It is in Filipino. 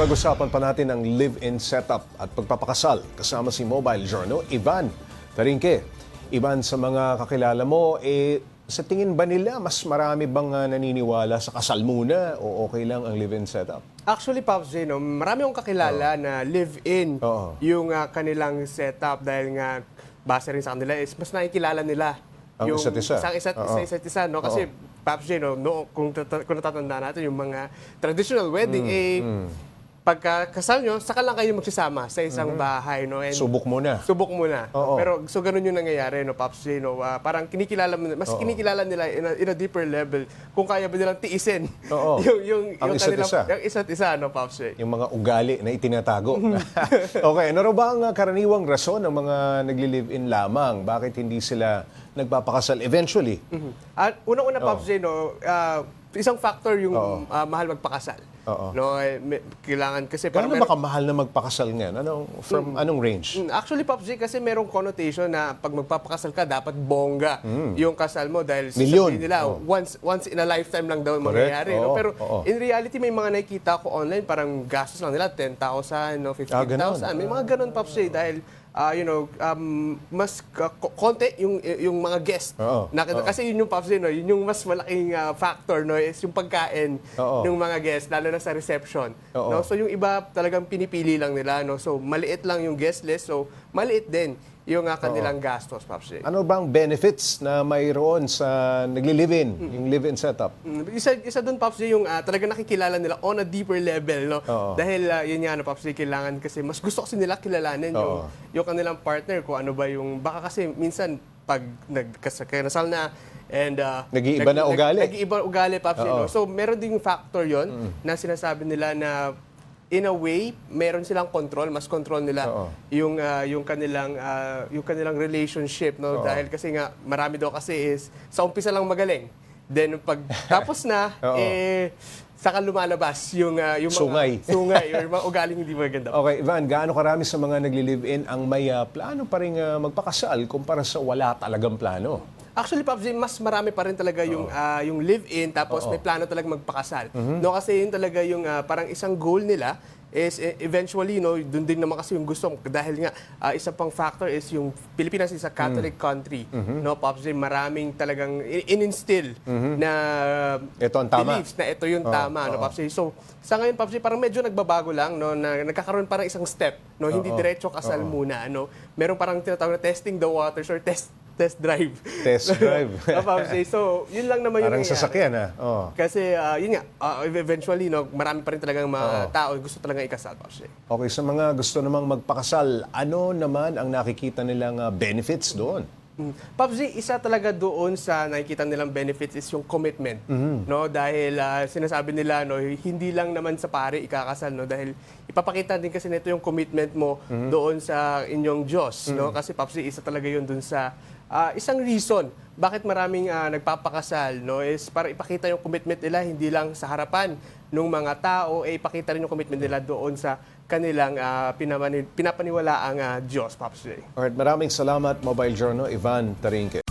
Pag-usapan pa natin ang live-in setup at pagpapakasal kasama si Mobile Journal, Ivan Tarinque. Ivan, sa mga kakilala mo, sa tingin ba nila mas marami bang naniniwala sa kasal muna o okay lang ang live-in setup? Actually, Pops J, no, marami akong kakilala na live-in Oo. yung kanilang setup dahil nga base rin sa kanila is mas nakikilala nila Ang yung isa't isa. isa't isa, no? Kasi Pops J, no, kung natatandaan natin yung mga traditional wedding, pagkakasal nyo, saka lang kayo magsasama sa isang bahay, no? And Subok muna. subok muna. Oo. Pero so ganun yung nangyayari, no, Pops J, no? Parang kinikilala nila in a deeper level kung kaya ba nilang tiisin Oo. Ang isa't isa. yung isa't isa, no, Pops J. Yung mga ugali na itinatago. Okay, ano raw ba ang karaniwang rason ng mga nagli-live-in lamang? Bakit hindi sila nagpapakasal eventually? At unang-una, Pops J, no, isang factor yung mahal magpakasal. Oo. No, kailangan kasi Gaano parang ba kamahal na magpakasal ngayon? Anong range? Actually, Pops J, kasi merong connotation na pag magpapakasal ka, dapat bongga yung kasal mo dahil Milyon. sasabihin nila, once in a lifetime lang daw mangyayari. Oo, No? Pero oo. in reality, may mga nakikita ko online, parang gastos lang nila, 10,000, no, 15,000. ganun. May mga ganun, Pops J, dahil mas konti yung mga guest. Oo, Kasi yun yung Pops J, no? Yun yung mas malaking factor, no, is yung pagkain Oo. ng mga guest, lalo na sa reception. Oo. No? So yung iba talagang pinipili lang nila, no? So maliit lang yung guest list, so maliit din yung kanilang gastos, Pops J. Ano bang benefits na mayroon sa nagli-live-in, yung live-in setup? Isa doon, Pops J, yung talagang nakikilala nila on a deeper level, no? Oo. Dahil yun nga, no, Pops J, kailangan kasi mas gusto kasi nila kilalanin yung kanilang partner, kung ano ba yung, baka kasi minsan pag nagkasal na, and Nag-iiba na ugali. Nag-iiba ugali, Pops J, no? So meron ding factor yon na sinasabi nila na in a way, meron silang control, mas control nila yung kanilang relationship, no? Dahil kasi nga marami daw kasi is sa umpisa lang magaling. Then pag tapos na saka lumalabas yung mga sungay or mga ugaling hindi maganda. Okay, Ivan, gaano karami sa mga nagli-live-in ang may plano pa rin magpakasal kumpara sa wala talagang plano? Actually, Pops J, mas marami pa rin talaga yung live-in tapos may plano talaga magpakasal. No, kasi yun talaga yung parang isang goal nila is eventually, no, doon din naman kasi yung gusto dahil nga isa pang factor is yung Pilipinas is a Catholic country. No, Pops J, maraming talagang in-instill na Ito ang tama. beliefs na ito yung tama, no, Pops J. So, sa ngayon, Pops J, parang medyo nagbabago lang, no, na nagkakaroon parang isang step, no, hindi diretso kasal muna, no. Meron parang tinatawag na testing the waters or test drive. Test drive. No, Pops J. So, yun lang naman yung Parang nangyayari. sasakyan, Kasi, yun nga, eventually, no, marami pa rin talagang mga tao gusto talagang ikasal, Pops J. Okay, sa mga gusto namang magpakasal, ano naman ang nakikita nilang benefits doon? Pops J, isa talaga doon sa nakikita nilang benefits is yung commitment. No, dahil sinasabi nila, no, hindi lang naman sa pare ikakasal, no, dahil ipapakita din kasi nito yung commitment mo doon sa inyong Diyos, no? Kasi Pops J, isa talaga yun doon sa isang reason bakit maraming nagpapakasal, no, is para ipakita yung commitment nila hindi lang sa harapan ng mga tao, ipakita rin yung commitment nila doon sa kanilang pinapaniwalaang Diyos, Pops J. Alright, maraming salamat, Mobile Journal, Ivan Tarinque.